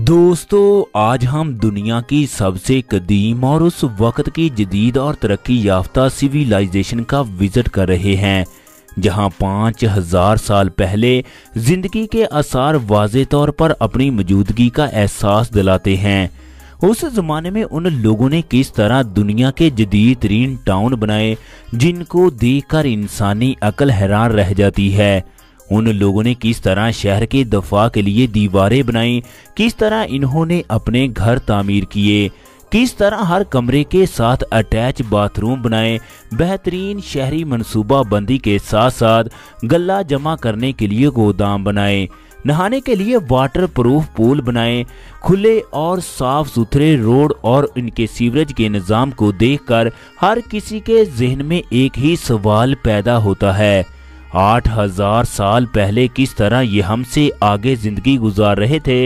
दोस्तों, आज हम दुनिया की सबसे कदीम और उस वक्त की जदीद और तरक्की याफ्ता सिविलाइजेशन का विजिट कर रहे हैं जहां 5000 साल पहले जिंदगी के आसार वाज़े तौर पर अपनी मौजूदगी का एहसास दिलाते हैं। उस जमाने में उन लोगों ने किस तरह दुनिया के जदीद तरीन टाउन बनाए जिनको देखकर इंसानी अक्ल हैरान रह जाती है। उन लोगों ने किस तरह शहर के दफा के लिए दीवारें बनाई, किस तरह इन्होंने अपने घर तामीर किए, किस तरह हर कमरे के साथ अटैच बाथरूम बनाए, बेहतरीन शहरी मनसूबा बंदी के साथ साथ गल्ला जमा करने के लिए गोदाम बनाए, नहाने के लिए वाटर प्रूफ पूल बनाए, खुले और साफ सुथरे रोड और इनके सीवरेज के निज़ाम को देखकर हर किसी के जहन में एक ही सवाल पैदा होता है, 8000 साल पहले किस तरह ये हमसे आगे जिंदगी गुजार रहे थे।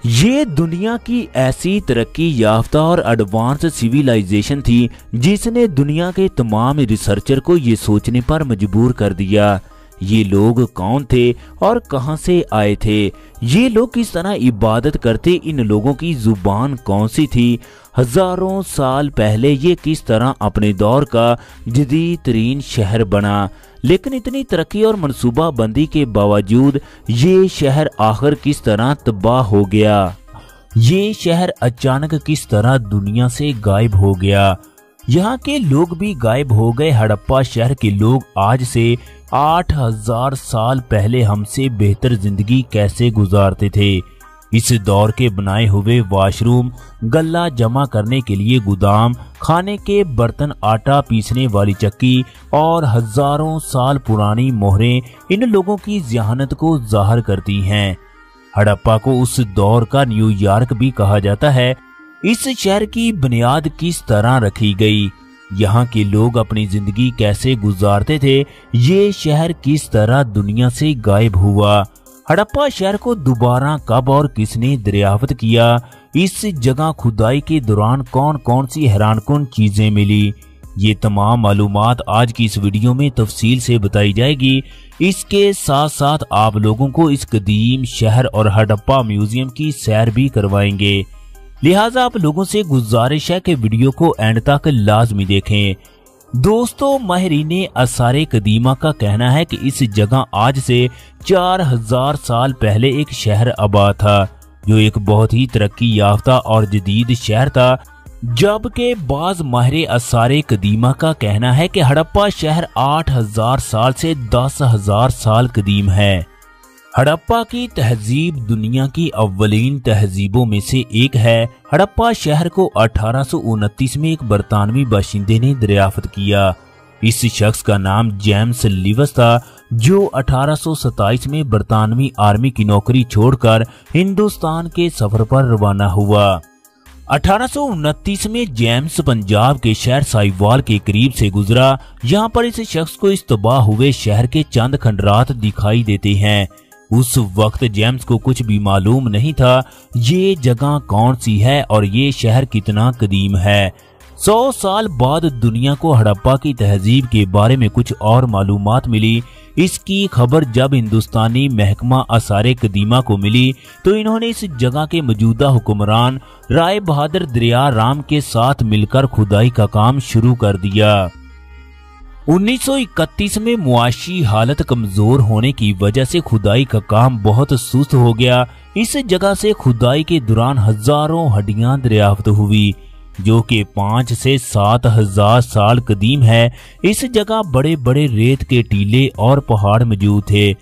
ये दुनिया की ऐसी तरक्की याफ्ता और एडवांस सिविलाइजेशन थी जिसने दुनिया के तमाम रिसर्चर को ये सोचने पर मजबूर कर दिया, ये लोग कौन थे और कहां से आए थे, ये लोग किस तरह इबादत करते, इन लोगों की जुबान कौन सी थी, हजारों साल पहले ये किस तरह अपने दौर का जदीद तरीन शहर बना। लेकिन इतनी तरक्की और मनसूबा बंदी के बावजूद ये शहर आखिर किस तरह तबाह हो गया, ये शहर अचानक किस तरह दुनिया से गायब हो गया। यहाँ के लोग भी गायब हो गए। हड़प्पा शहर के लोग आज से 8000 साल पहले हमसे बेहतर जिंदगी कैसे गुजारते थे। इस दौर के बनाए हुए वॉशरूम, गल्ला जमा करने के लिए गोदाम, खाने के बर्तन, आटा पीसने वाली चक्की और हजारों साल पुरानी मोहरें इन लोगों की ज़हानत को जाहिर करती हैं। हड़प्पा को उस दौर का न्यूयॉर्क भी कहा जाता है। इस शहर की बुनियाद किस तरह रखी गई, यहाँ के लोग अपनी जिंदगी कैसे गुजारते थे, ये शहर किस तरह दुनिया से गायब हुआ, हड़प्पा शहर को दोबारा कब और किसने दरियाफ्त किया, इस जगह खुदाई के दौरान कौन कौन सी हैरानकुन चीजें मिली, ये तमाम मालूमात आज की इस वीडियो में तफसील से बताई जाएगी। इसके साथ साथ आप लोगों को इस कदीम शहर और हड़प्पा म्यूजियम की सैर भी करवाएंगे, लिहाजा आप लोगों से गुजारिश है कि वीडियो को एंड तक लाजमी देखें। दोस्तों, माहिरीने आसारे कदीमा का कहना है कि इस जगह आज से 4000 साल पहले एक शहर आबाद था जो एक बहुत ही तरक्की याफ्ता और जदीद शहर था, जबकि बाज माहिर आसारे कदीमा का कहना है कि हड़प्पा शहर 8000 साल से 10000 साल कदीम है। हड़प्पा की तहजीब दुनिया की अव्वलीन तहजीबों में से एक है। हड़प्पा शहर को 1829 में एक बरतानवी बाशिंदे ने दरियाफ्त किया। इस शख्स का नाम जेम्स लिवस था जो 1827 में बरतानवी आर्मी की नौकरी छोड़कर हिंदुस्तान के सफर पर रवाना हुआ। 1829 में जेम्स पंजाब के शहर साहिवाल के करीब से गुजरा। यहाँ पर इस शख्स को इस तबाह हुए शहर के चंद खंडरात दिखाई देते हैं। उस वक्त जेम्स को कुछ भी मालूम नहीं था ये जगह कौन सी है और ये शहर कितना कदीम है। 100 साल बाद दुनिया को हड़प्पा की तहजीब के बारे में कुछ और मालूमात मिली। इसकी खबर जब हिंदुस्तानी महकमा आसारे कदीमा को मिली तो इन्होंने इस जगह के मौजूदा हुक्मरान राय बहादुर दरिया राम के साथ मिलकर खुदाई का काम शुरू कर दिया। 1931 में मुआशी हालत कमजोर होने की वजह से खुदाई का काम बहुत सुस्त हो गया। इस जगह से खुदाई के दौरान हजारों हड्डियां दरियाफ्त हुई जो कि 5 से 7000 साल कदीम है। इस जगह बड़े बड़े रेत के टीले और पहाड़ मौजूद थे।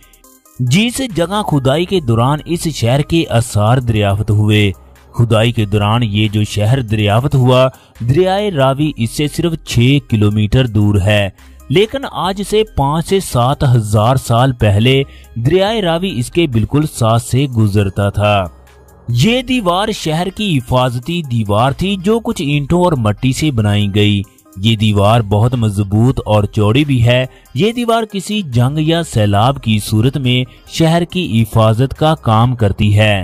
जिस जगह खुदाई के दौरान इस शहर के आसार दरियाफ्त हुए, खुदाई के दौरान ये जो शहर दरियाफ्त हुआ दरियाए रावी इससे सिर्फ 6 किलोमीटर दूर है, लेकिन आज से 5 से 7000 साल पहले दरियाए रावी इसके बिल्कुल साथ से गुजरता था। ये दीवार शहर की हिफाजती दीवार थी जो कुछ ईंटों और मट्टी से बनाई गई। ये दीवार बहुत मजबूत और चौड़ी भी है। ये दीवार किसी जंग या सैलाब की सूरत में शहर की हिफाजत का काम करती है।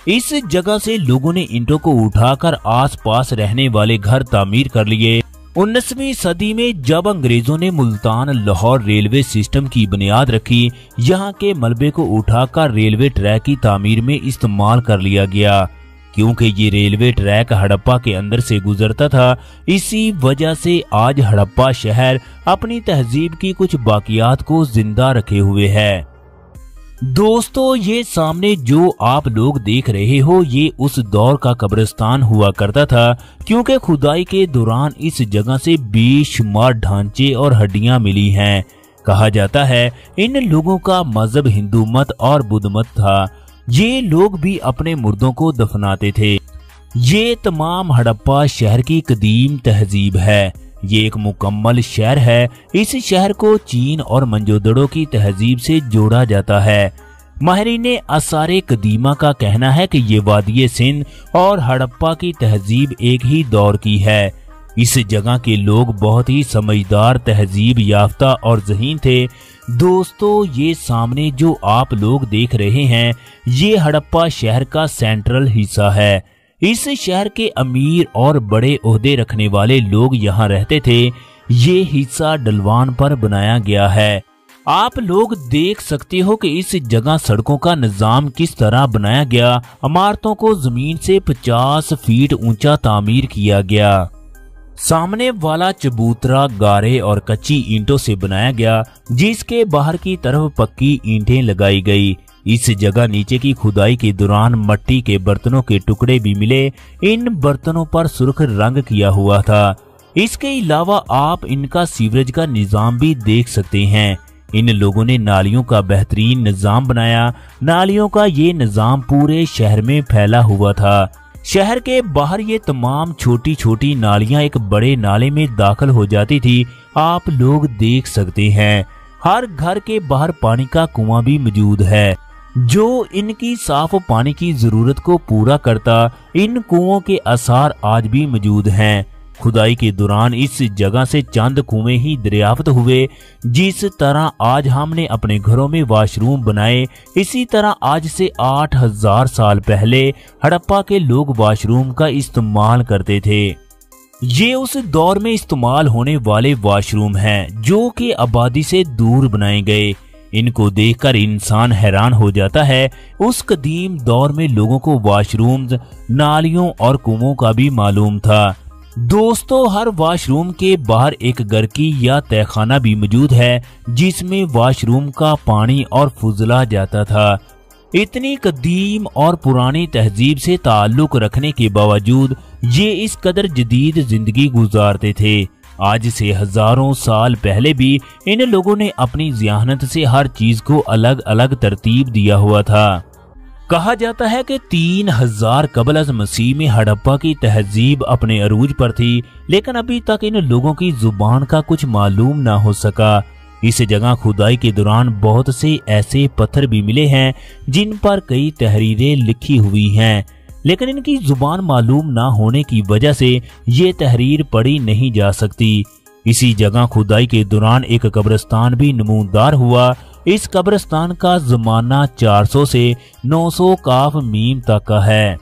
इस जगह से लोगों ने ईंटों को उठाकर आसपास रहने वाले घर तामीर कर लिए। 19वीं सदी में जब अंग्रेजों ने मुल्तान लाहौर रेलवे सिस्टम की बुनियाद रखी, यहाँ के मलबे को उठाकर रेलवे ट्रैक की तामीर में इस्तेमाल कर लिया गया। क्योंकि ये रेलवे ट्रैक हड़प्पा के अंदर से गुजरता था। इसी वजह से आज हड़प्पा शहर अपनी तहजीब की कुछ बाकियात को जिंदा रखे हुए है। दोस्तों, ये सामने जो आप लोग देख रहे हो ये उस दौर का कब्रिस्तान हुआ करता था, क्योंकि खुदाई के दौरान इस जगह से बेशुमार ढांचे और हड्डियां मिली हैं। कहा जाता है इन लोगों का मजहब हिंदू मत और बुद्ध मत था। ये लोग भी अपने मुर्दों को दफनाते थे। ये तमाम हड़प्पा शहर की कदीम तहजीब है। ये एक मुकम्मल शहर है। इस शहर को चीन और मंजोदड़ो की तहजीब से जोड़ा जाता है। माहिरीन आसारे कदीमा का कहना है कि ये वादिये सिंध और हड़प्पा की तहजीब एक ही दौर की है। इस जगह के लोग बहुत ही समझदार, तहजीब याफ्ता और ज़हीन थे। दोस्तों, ये सामने जो आप लोग देख रहे हैं ये हड़प्पा शहर का सेंट्रल हिस्सा है। इस शहर के अमीर और बड़े ओहदे रखने वाले लोग यहाँ रहते थे। ये हिस्सा डलवान पर बनाया गया है। आप लोग देख सकते हो कि इस जगह सड़कों का निजाम किस तरह बनाया गया। इमारतों को जमीन से 50 फीट ऊंचा तामीर किया गया। सामने वाला चबूतरा गारे और कच्ची ईंटों से बनाया गया, जिसके बाहर की तरफ पक्की ईंटें लगाई गई। इस जगह नीचे की खुदाई के दौरान मिट्टी के बर्तनों के टुकड़े भी मिले। इन बर्तनों पर सुर्ख रंग किया हुआ था। इसके अलावा आप इनका सीवरेज का निजाम भी देख सकते हैं। इन लोगों ने नालियों का बेहतरीन निजाम बनाया। नालियों का ये निजाम पूरे शहर में फैला हुआ था। शहर के बाहर ये तमाम छोटी छोटी नालियां एक बड़े नाले में दाखिल हो जाती थी। आप लोग देख सकते हैं हर घर के बाहर पानी का कुआं भी मौजूद है, जो इनकी साफ पानी की जरूरत को पूरा करता। इन कुओं के आसार आज भी मौजूद हैं। खुदाई के दौरान इस जगह से चंद कुएं ही दरियाफ्त हुए। जिस तरह आज हमने अपने घरों में वॉशरूम बनाए, इसी तरह आज से 8000 साल पहले हड़प्पा के लोग वॉशरूम का इस्तेमाल करते थे। ये उस दौर में इस्तेमाल होने वाले वॉशरूम हैं, जो कि आबादी से दूर बनाए गए। इनको देखकर इंसान हैरान हो जाता है। उस कदीम दौर में लोगों को वॉशरूम्स, नालियों और कुओं का भी मालूम था। दोस्तों, हर वॉशरूम के बाहर एक गर्की या तहखाना भी मौजूद है, जिसमें वॉशरूम का पानी और फुजला जाता था। इतनी कदीम और पुरानी तहजीब से ताल्लुक रखने के बावजूद ये इस कदर जदीद जिंदगी गुजारते थे। आज से हजारों साल पहले भी इन लोगों ने अपनी ज़ियानत से हर चीज को अलग अलग तरतीब दिया हुआ था। कहा जाता है कि 3000 कबल अज़ मसीह में हड़प्पा की तहजीब अपने अरूज पर थी, लेकिन अभी तक इन लोगों की जुबान का कुछ मालूम ना हो सका। इस जगह खुदाई के दौरान बहुत से ऐसे पत्थर भी मिले हैं जिन पर कई तहरीरें लिखी हुई हैं, लेकिन इनकी जुबान मालूम ना होने की वजह से ये तहरीर पढ़ी नहीं जा सकती। इसी जगह खुदाई के दौरान एक कब्रिस्तान भी नमूदार हुआ। इस कब्रिस्तान का जमाना 400 से 900 काफ मीम तक का है।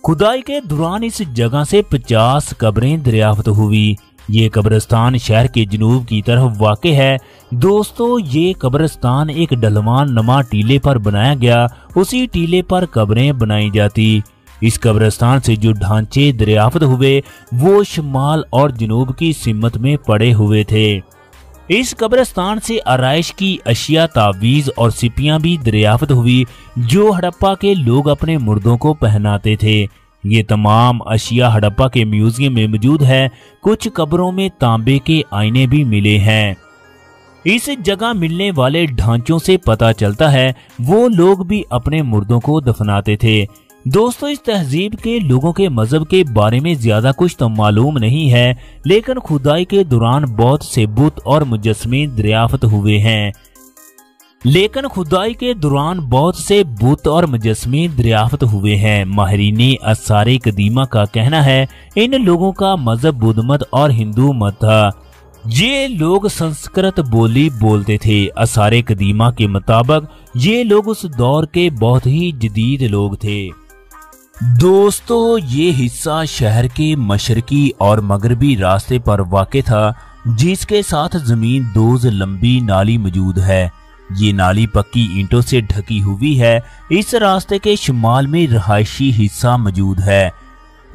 खुदाई के दौरान इस जगह से 50 कब्रें दरियाफ्त हुई। ये कब्रिस्तान शहर के जनूब की तरफ वाक़े है। दोस्तों, ये कब्रिस्तान एक ढलवान नमा टीले पर बनाया गया। उसी टीले पर कब्रें बनाई जाती। इस कब्रिस्तान से जो ढांचे दरियाफ्त हुए वो शुमाल और जनूब की सिमत में पड़े हुए थे। इस कब्रिस्तान से आराइश की अशिया, तावीज और सिपियां भी दरियाफ्त हुई, जो हड़प्पा के लोग अपने मुर्दों को पहनाते थे। ये तमाम अशिया हड़प्पा के म्यूजियम में मौजूद है। कुछ कब्रों में तांबे के आईने भी मिले हैं। इस जगह मिलने वाले ढांचों से पता चलता है वो लोग भी अपने मुर्दों को दफनाते थे। दोस्तों, इस तहजीब के लोगों के मजहब के बारे में ज्यादा कुछ तो मालूम नहीं है, लेकिन खुदाई के दौरान बहुत से बुत और मुजस्मे दरियाफ्त हुए हैं। माहिरीन आसारे कदीमा का कहना है इन लोगों का मजहब बुद्ध मत और हिंदू मत था। ये लोग संस्कृत बोली बोलते थे। आसारे कदीमा के मुताबिक ये लोग उस दौर के बहुत ही जदीद लोग थे। दोस्तों, ये हिस्सा शहर के मशरकी और मगरबी रास्ते पर वाक़े था, जिसके साथ जमीन दोज लंबी नाली मौजूद है। ये नाली पक्की ईंटों से ढकी हुई है। इस रास्ते के शिमाल में रहायशी हिस्सा मौजूद है।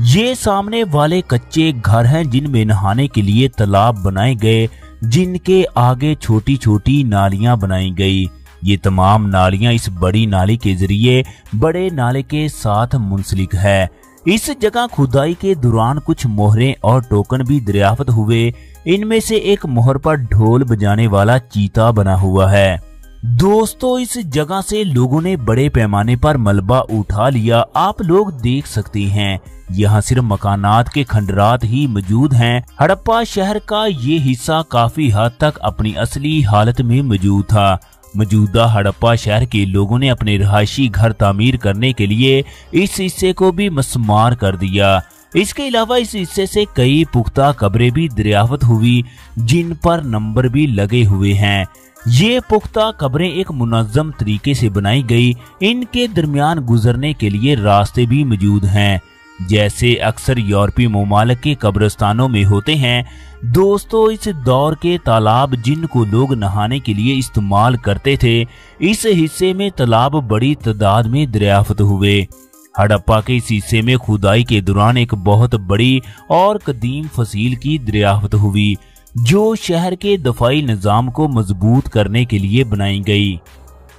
ये सामने वाले कच्चे घर हैं जिनमें नहाने के लिए तालाब बनाए गए, जिनके आगे छोटी छोटी नालियां बनाई गई। ये तमाम नालियां इस बड़ी नाली के जरिए बड़े नाले के साथ मुंसलिक है। इस जगह खुदाई के दौरान कुछ मोहरें और टोकन भी दरियाफ्त हुए। इनमें से एक मोहर पर ढोल बजाने वाला चीता बना हुआ है। दोस्तों, इस जगह से लोगों ने बड़े पैमाने पर मलबा उठा लिया। आप लोग देख सकते हैं यहाँ सिर्फ मकानात के खंडरात ही मौजूद हैं। हड़प्पा शहर का ये हिस्सा काफी हद तक अपनी असली हालत में मौजूद था। मौजूदा हड़प्पा शहर के लोगों ने अपने रहायशी घर तामीर करने के लिए इस हिस्से को भी मस्मार कर दिया। इसके अलावा इस हिस्से से कई पुख्ता कब्रें भी दरियाफ्त हुई, जिन पर नंबर भी लगे हुए हैं। ये पुख्ता कब्रें एक मुनज़्ज़म तरीके से बनाई गई। इनके दरमियान गुजरने के लिए रास्ते भी मौजूद हैं, जैसे अक्सर यूरोपीय ममालिक के कब्रिस्तानों में होते हैं। दोस्तों, इस दौर के तालाब जिनको लोग नहाने के लिए इस्तेमाल करते थे, इस हिस्से में तालाब बड़ी तादाद में दरियाफ्त हुए। हड़प्पा के इस हिस्से में खुदाई के दौरान एक बहुत बड़ी और कदीम फसील की दरियाफ्त हुई, जो शहर के दफाई निजाम को मजबूत करने के लिए बनाई गई।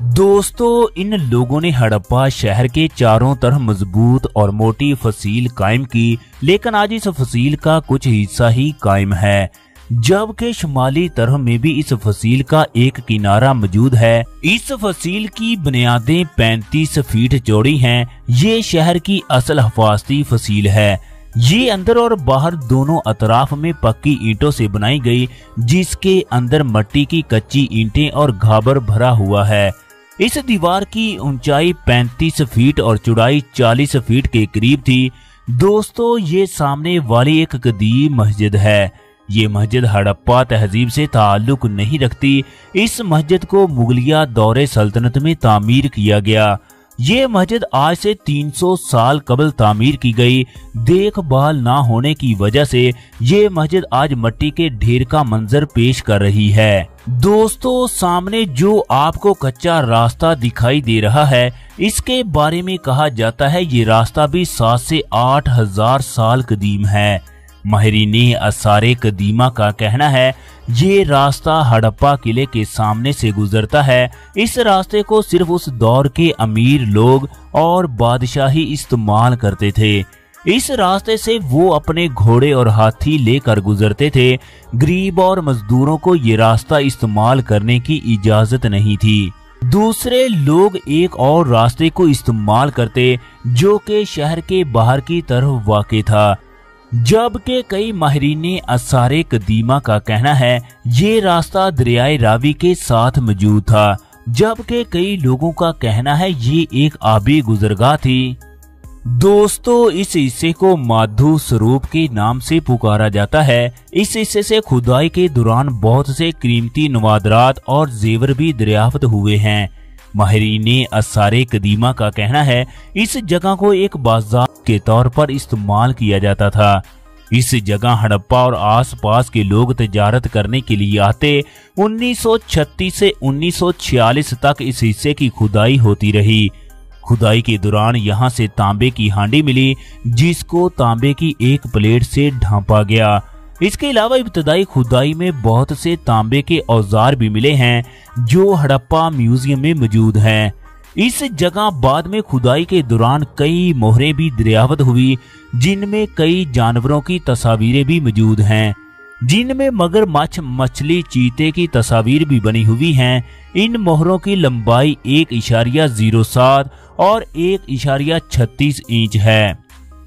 दोस्तों, इन लोगों ने हड़प्पा शहर के चारों तरफ मजबूत और मोटी फसील कायम की, लेकिन आज इस फसील का कुछ हिस्सा ही कायम है, जबकि शुमाली तरफ में भी इस फसील का एक किनारा मौजूद है। इस फसील की बुनियादें 35 फीट चौड़ी हैं। ये शहर की असल हिफाजती फसील है। ये अंदर और बाहर दोनों अतराफ में पक्की ईंटों से बनाई गई, जिसके अंदर मिट्टी की कच्ची ईंटें और घाबर भरा हुआ है। इस दीवार की ऊंचाई 35 फीट और चौड़ाई 40 फीट के करीब थी। दोस्तों, ये सामने वाली एक कदीम मस्जिद है। ये मस्जिद हड़प्पा तहजीब से ताल्लुक नहीं रखती। इस मस्जिद को मुगलिया दौरे सल्तनत में तामीर किया गया। ये मस्जिद आज से 300 साल कबल तामीर की गई। देखभाल ना होने की वजह से ये मस्जिद आज मिट्टी के ढेर का मंजर पेश कर रही है। दोस्तों, सामने जो आपको कच्चा रास्ता दिखाई दे रहा है, इसके बारे में कहा जाता है ये रास्ता भी 7 से 8 हजार साल कदीम है। माहिरीने आसारे कदीमा का कहना है ये रास्ता हड़प्पा किले के सामने से गुजरता है। इस रास्ते को सिर्फ उस दौर के अमीर लोग और बादशाही इस्तेमाल करते थे। इस रास्ते से वो अपने घोड़े और हाथी लेकर गुजरते थे। गरीब और मजदूरों को ये रास्ता इस्तेमाल करने की इजाजत नहीं थी। दूसरे लोग एक और रास्ते को इस्तेमाल करते, जो कि शहर के बाहर की तरफ वाक़ था। जबकि कई माहिरीने आसारे कदीमा का कहना है ये रास्ता दरियाए रावी के साथ मौजूद था, जबकि कई लोगों का कहना है ये एक आबी गुजरगाह थी। दोस्तों, इस हिस्से को माधु स्वरूप के नाम से पुकारा जाता है। इस हिस्से से खुदाई के दौरान बहुत से कीमती नवादरात और जेवर भी दरियाफ्त हुए हैं। माहिरीने आसारे कदीमा का कहना है इस जगह को एक बाजार के तौर पर इस्तेमाल किया जाता था। इस जगह हड़प्पा और आसपास के लोग तिजारत करने के लिए आते। 1936 से 1946 तक इस हिस्से की खुदाई होती रही। खुदाई के दौरान यहाँ से तांबे की हांडी मिली, जिसको तांबे की एक प्लेट से ढांपा गया। इसके अलावा इब्तदाई खुदाई में बहुत से तांबे के औजार भी मिले हैं, जो हड़प्पा म्यूजियम में मौजूद हैं। इस जगह बाद में खुदाई के दौरान कई मोहरें भी दरियाफ्त हुई, जिनमें कई जानवरों की तस्वीरें भी मौजूद हैं, जिनमें मगरमच्छ, मछली, चीते की तस्वीर भी बनी हुई हैं। इन मोहरों की लंबाई 1.07 और 1.36 इंच है,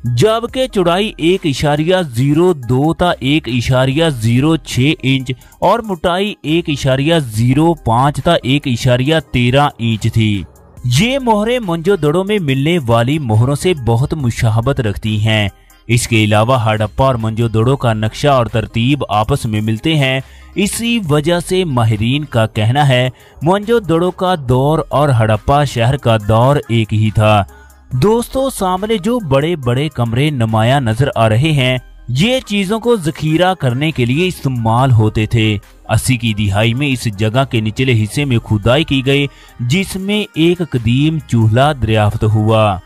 जबकि चौड़ाई 1.02 ता 1.06 इंच और मोटाई 1.05 ता 1.13 इंच थी। ये मोहरें मोहनजोदड़ो में मिलने वाली मोहरों से बहुत मुशाबत रखती हैं। इसके अलावा हड़प्पा और मोहनजोदड़ो का नक्शा और तरतीब आपस में मिलते हैं। इसी वजह से माहिरीन का कहना है मोहनजोदड़ो का दौर और हड़प्पा शहर का दौर एक ही था। दोस्तों, सामने जो बड़े बड़े कमरे नुमाया नजर आ रहे हैं, ये चीजों को जखीरा करने के लिए इस्तेमाल होते थे। 80 की दिहाई में इस जगह के निचले हिस्से में खुदाई की गई, जिसमें एक कदीम चूल्हा दरियाफ्त हुआ।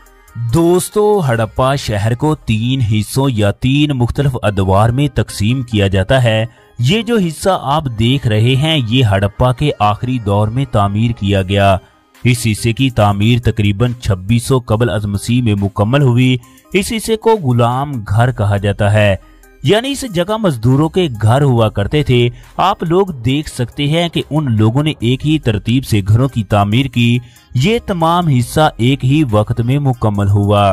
दोस्तों, हड़प्पा शहर को 3 हिस्सों या 3 मुख्तलिफ अदवार में तकसीम किया जाता है। ये जो हिस्सा आप देख रहे हैं, ये हड़प्पा के आखिरी दौर में तामीर किया गया। इस हिस्से की तामीर तकरीबन 2600 कबल अज़ मसीह में मुकम्मल हुई। इस हिस्से को गुलाम घर कहा जाता है, यानी इस जगह मजदूरों के घर हुआ करते थे। आप लोग देख सकते हैं कि उन लोगों ने एक ही तरतीब से घरों की तामीर की। ये तमाम हिस्सा एक ही वक्त में मुकम्मल हुआ।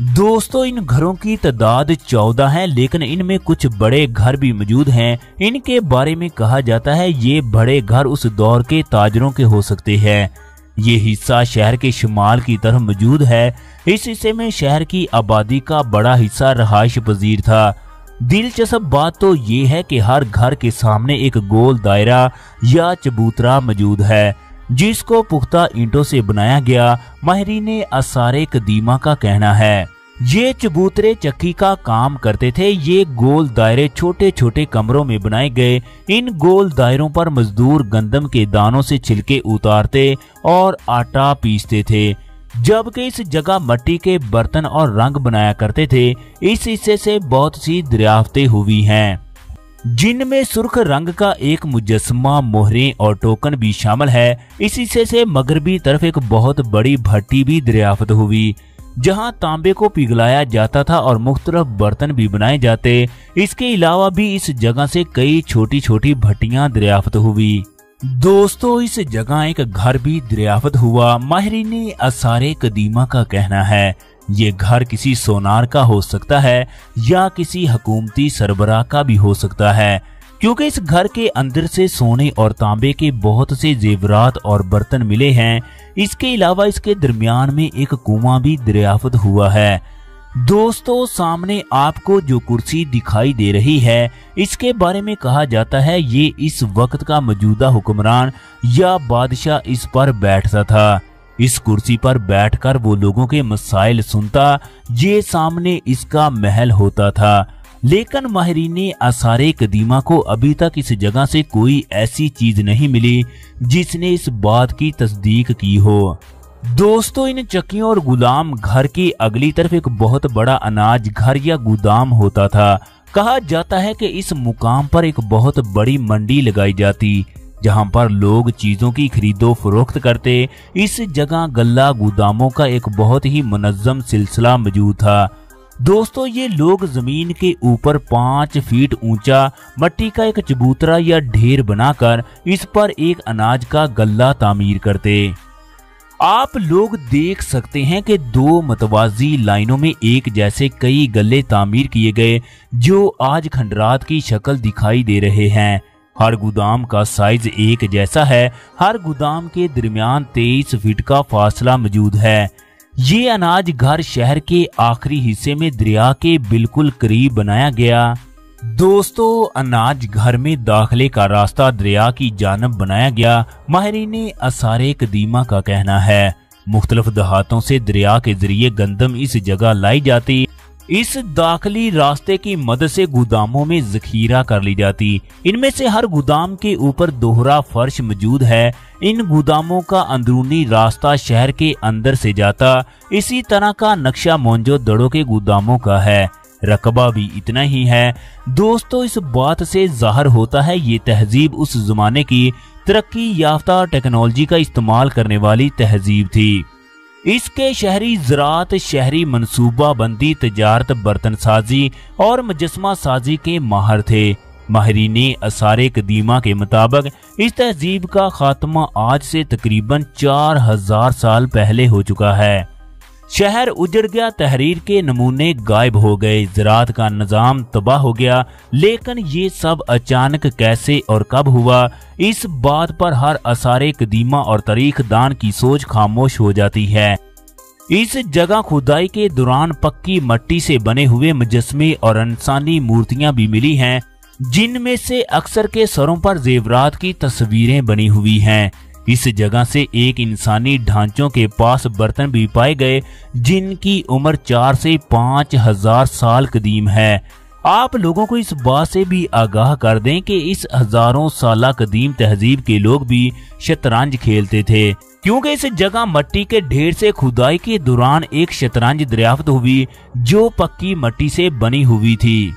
दोस्तों, इन घरों की तादाद 14 है, लेकिन इनमें कुछ बड़े घर भी मौजूद हैं। इनके बारे में कहा जाता है ये बड़े घर उस दौर के ताजरों के हो सकते हैं। ये हिस्सा शहर के शुमाल की तरफ मौजूद है। इस हिस्से में शहर की आबादी का बड़ा हिस्सा रहायश पजीर था। दिलचस्प बात तो ये है कि हर घर के सामने एक गोल दायरा या चबूतरा मौजूद है, जिसको पुख्ता ईंटों से बनाया गया। माहिरीन आसारे कदीमा का कहना है ये चबूतरे चक्की का काम करते थे। ये गोल दायरे छोटे छोटे कमरों में बनाए गए। इन गोल दायरों पर मजदूर गंदम के दानों से छिलके उतारते और आटा पीसते थे, जबकि इस जगह मिट्टी के बर्तन और रंग बनाया करते थे। इस हिस्से से बहुत सी दरियाफ्तें हुई हैं, जिनमें सुर्ख रंग का एक मुजस्समा, मोहरें और टोकन भी शामिल है। इस हिस्से से मगरबी तरफ एक बहुत बड़ी भट्टी भी दरियाफ्त हुई, जहां तांबे को पिघलाया जाता था और मुख्तलिफ बर्तन भी बनाए जाते। इसके अलावा भी इस जगह से कई छोटी छोटी भट्टियां दरियाफ्त हुई। दोस्तों, इस जगह एक घर भी दरियाफ्त हुआ। माहिरीन आसारे कदीमा का कहना है ये घर किसी सोनार का हो सकता है या किसी हुकूमती सरबराह का भी हो सकता है, क्योंकि इस घर के अंदर से सोने और तांबे के बहुत से जेवरात और बर्तन मिले हैं। इसके अलावा इसके दरमियान में एक कुआं भी दरियाफ्त हुआ है। दोस्तों, सामने आपको जो कुर्सी दिखाई दे रही है, इसके बारे में कहा जाता है ये इस वक्त का मौजूदा हुक्मरान या बादशाह इस पर बैठता था। इस कुर्सी पर बैठकर वो लोगों के मसाइल सुनता। ये सामने इसका महल होता था। लेकिन माहिरीन आसारे कदीमा को अभी तक इस जगह से कोई ऐसी चीज नहीं मिली जिसने इस बात की तस्दीक की हो। दोस्तों, इन चक्कियों और गुलाम घर की अगली तरफ एक बहुत बड़ा अनाज घर या गोदाम होता था। कहा जाता है कि इस मुकाम पर एक बहुत बड़ी मंडी लगाई जाती, जहां पर लोग चीजों की खरीदो फरोख्त करते। इस जगह गल्ला गोदामों का एक बहुत ही मुनज्जम सिलसिला मौजूद था। दोस्तों, ये लोग जमीन के ऊपर 5 फीट ऊंचा मिट्टी का एक चबूतरा या ढेर बनाकर इस पर एक अनाज का गल्ला तामीर करते। आप लोग देख सकते हैं कि 2 मतवाजी लाइनों में एक जैसे कई गल्ले तामीर किए गए, जो आज खंडरात की शक्ल दिखाई दे रहे हैं। हर गोदाम का साइज एक जैसा है। हर गोदाम के दरमियान 23 फीट का फासला मौजूद है। ये अनाज घर शहर के आखिरी हिस्से में दरिया के बिल्कुल करीब बनाया गया। दोस्तों, अनाज घर में दाखिले का रास्ता दरिया की जानब बनाया गया। माहिरीन आसारे कदीमा का कहना है मुख्तलिफ दहातों से दरिया के जरिए गंदम इस जगह लाई जाती। इस दाखिली रास्ते की मदद से गोदामों में जखीरा कर ली जाती। इनमें से हर गोदाम के ऊपर दोहरा फर्श मौजूद है। इन गोदामों का अंदरूनी रास्ता शहर के अंदर से जाता। इसी तरह का नक्शा मोहनजोदड़ो के गोदामों का है। रकबा भी इतना ही है। दोस्तों, इस बात से जाहिर होता है ये तहजीब उस जमाने की तरक्की याफ्ता टेक्नोलॉजी का इस्तेमाल करने वाली तहजीब थी। इसके शहरी ज़राअत, शहरी मनसूबा बंदी, तजारत, बर्तन साजी और मुजस्समा साजी के माहिर थे। माहिरीन आसारे कदीमा के मुताबिक इस तहजीब का खात्मा आज से तकरीबन 4000 साल पहले हो चुका है। शहर उजड़ गया, तहरीर के नमूने गायब हो गए, ज़राअत का निज़ाम तबाह हो गया। लेकिन ये सब अचानक कैसे और कब हुआ, इस बात पर हर आसारे कदीमा और तारीख दान की सोच खामोश हो जाती है। इस जगह खुदाई के दौरान पक्की मिट्टी से बने हुए मुजस्समे और इंसानी मूर्तियां भी मिली हैं, जिनमें से अक्सर के सरों पर जेवरात की तस्वीरें बनी हुई हैं। इस जगह से एक इंसानी ढांचों के पास बर्तन भी पाए गए, जिनकी उम्र 4 से 5000 साल कदीम है। آپ لوگوں کو اس بات سے بھی آگاہ کر دیں کہ اس ہزاروں سالہ قدیم تہذیب کے لوگ بھی شطرنج کھیلتے تھے، کیونکہ اس جگہ مٹی کے ڈھیر سے کھدائی کے دوران ایک شطرنج دریافت ہوئی جو پکی مٹی سے بنی ہوئی تھی۔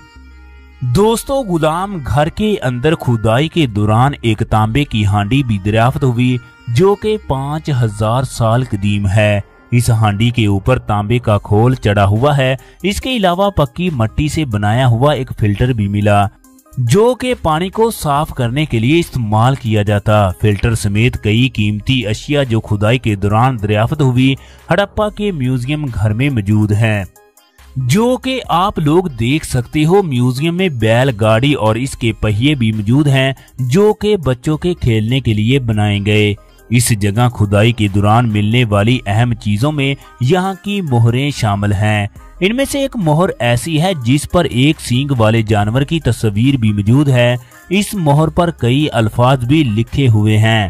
دوستو، غلام گھر کے اندر کھدائی کے دوران ایک تانبے کی ہانڈی بھی دریافت ہوئی جو کہ 5000 سال قدیم ہے۔ اس ہانڈی کے اوپر تانبے کا کھول چڑھا ہوا ہے۔ اس کے علاوہ پکی مٹی سے بنایا ہوا ایک فلٹر بھی ملا جو کہ پانی کو صاف کرنے کے لیے استعمال کیا جاتا۔ فلٹر سمیت کئی قیمتی اشیاء جو کھدائی کے دوران دریافت ہوئی ہڑپا کے میوزیم گھر میں موجود ہیں، جو کہ آپ لوگ دیکھ سکتے ہو۔ میوزیم میں بیل گاڑی اور اس کے پہیے بھی موجود ہیں جو کہ بچوں کے کھیلنے کے لیے بنائے گئے۔ اس جگہ کھدائی کے دوران ملنے والی اہم چیزوں میں یہاں کی مہریں شامل ہیں۔ ان میں سے ایک مہر ایسی ہے جس پر ایک سینگ والے جانور کی تصویر بھی موجود ہے۔ اس مہر پر کئی الفاظ بھی لکھے ہوئے ہیں۔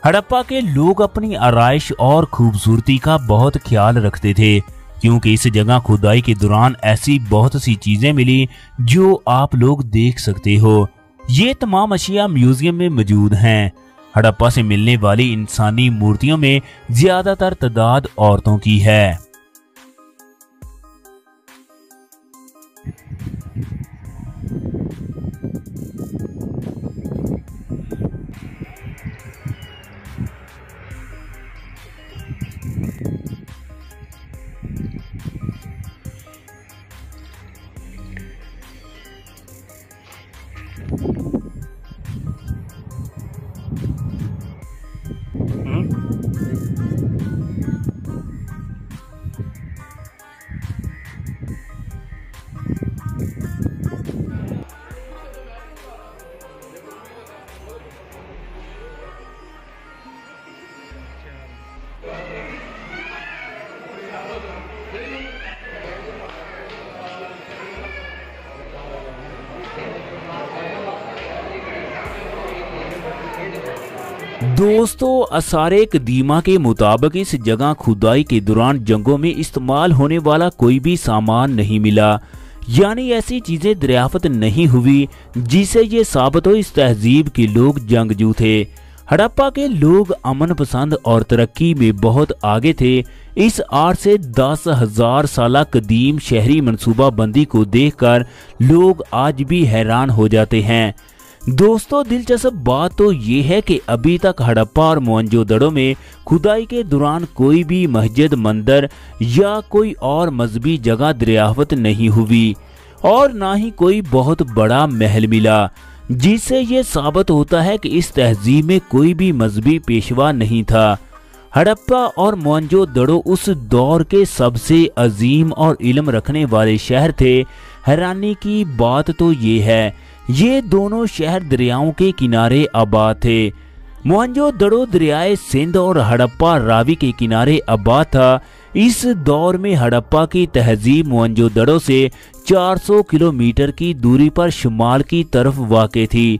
ہڑپا کے لوگ اپنی آرائش اور خوبصورتی کا بہت خیال رکھتے تھے، کیونکہ اس جگہ کھدائی کے دوران ایسی بہت سی چیزیں ملی جو آپ لوگ دیکھ سکتے ہو۔ یہ تمام اشیاء میوزیم میں موجود ہیں۔ ہڑپا سے ملنے والی انسانی مورتیوں میں زیادہ تر تعداد عورتوں کی ہے۔ دوستو، آثار قدیمہ کے مطابق اس جگہ کھدائی کے دوران جنگوں میں استعمال ہونے والا کوئی بھی سامان نہیں ملا، یعنی ایسی چیزیں دریافت نہیں ہوئی جس سے یہ ثابت ہو اس تہذیب کے لوگ جنگجو تھے۔ ہڑپا کے لوگ امن پسند اور ترقی میں بہت آگے تھے۔ اس 8 سے 10,000 سالہ قدیم شہری منصوبہ بندی کو دیکھ کر لوگ آج بھی حیران ہو جاتے ہیں۔ دوستو، دلچسپ بات تو یہ ہے کہ ابھی تک ہڑپا اور موہنجو دڑو میں کھدائی کے دوران کوئی بھی مسجد، مندر یا کوئی اور مذہبی جگہ دریافت نہیں ہوئی اور نہ ہی کوئی بہت بڑا محل ملا، جس سے یہ ثابت ہوتا ہے کہ اس تہذیب میں کوئی بھی مذہبی پیشوا نہیں تھا۔ ہڑپا اور موہنجو دڑو اس دور کے سب سے عظیم اور علم رکھنے والے شہر تھے۔ حیرانی کی بات تو یہ ہے یہ دونوں شہر دریاؤں کے کنارے آباد تھے۔ موہنجو دڑو دریائے سندھ اور ہڑپا راوی کے کنارے آباد تھا۔ اس دور میں ہڑپا کی تہذیب موہنجو دڑو سے 400 کلومیٹر کی دوری پر شمال کی طرف واقع تھی۔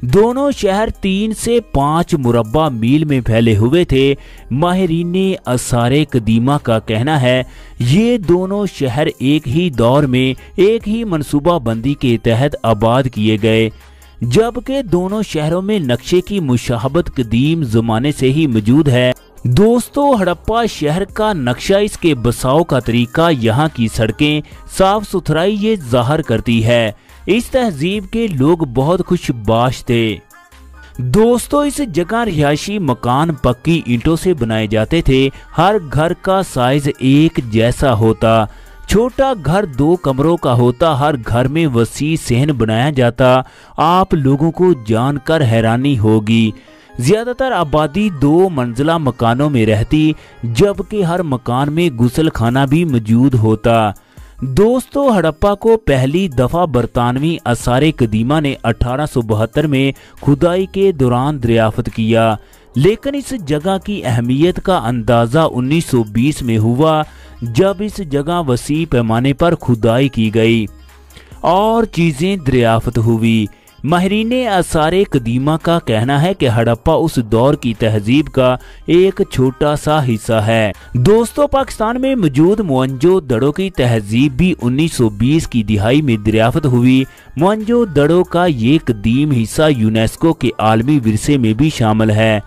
دونوں شہر 3 سے 5 مربع میل میں پھیلے ہوئے تھے۔ ماہرین آثار قدیمہ کا کہنا ہے یہ دونوں شہر ایک ہی دور میں ایک ہی منصوبہ بندی کے تحت آباد کیے گئے، جبکہ دونوں شہروں میں نقشے کی مشابہت قدیم زمانے سے ہی موجود ہے۔ دوستو، ہڑپا شہر کا نقشہ، اس کے بساؤ کا طریقہ، یہاں کی سڑکیں، صاف ستھرائی یہ ظاہر کرتی ہے اس تہذیب کے لوگ بہت خوش باش تھے۔ دوستو، اس جگہ رہائشی مکان پکی اینٹوں سے بنائے جاتے تھے۔ ہر گھر کا سائز ایک جیسا ہوتا۔ چھوٹا گھر 2 کمروں کا ہوتا۔ ہر گھر میں وسیع صحن بنایا جاتا۔ آپ لوگوں کو جان کر حیرانی ہوگی زیادہ تر آبادی 2 منزلہ مکانوں میں رہتی، جبکہ ہر مکان میں غسل خانہ بھی موجود ہوتا۔ دوستو، ہڑپا کو پہلی دفعہ برطانوی آثار قدیمہ نے 1872 میں کھدائی کے دوران دریافت کیا، لیکن اس جگہ کی اہمیت کا اندازہ 1920 میں ہوا جب اس جگہ وسیع پیمانے پر کھدائی کی گئی اور چیزیں دریافت ہوئی۔ माहिरीन आसार कदीमा का कहना है कि हड़प्पा उस दौर की तहजीब का एक छोटा सा हिस्सा है। दोस्तों, पाकिस्तान में मौजूद मोहनजोदड़ो की तहजीब भी 1920 की दिहाई में दरियाफ्त हुई। मोहनजोदड़ो का ये कदीम हिस्सा यूनेस्को के आलमी विरसे में भी शामिल है।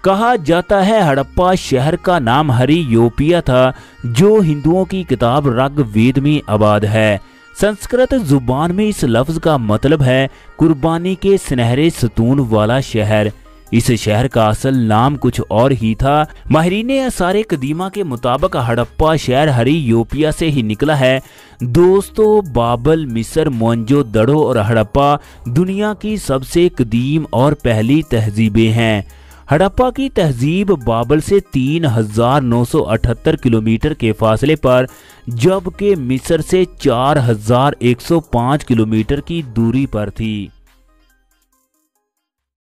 कहा जाता है हड़प्पा शहर का नाम हरियोपिया था, जो हिंदुओं की किताब ऋग्वेद में आबाद है। संस्कृत जुबान में इस लफ्ज का मतलब है कुर्बानी के सुनहरे सतून वाला शहर। इस शहर का असल नाम कुछ और ही था। माहिरीन आसार कदीमा के मुताबिक हड़प्पा शहर हरियोपिया से ही निकला है। दोस्तों, बाबल, मिस्र, मोहनजोदड़ो और हड़प्पा दुनिया की सबसे कदीम और पहली तहजीबें हैं। हड़प्पा की तहजीब बाबल से 3978 किलोमीटर के फासले पर, जबकि मिस्र से 4105 किलोमीटर की दूरी पर थी।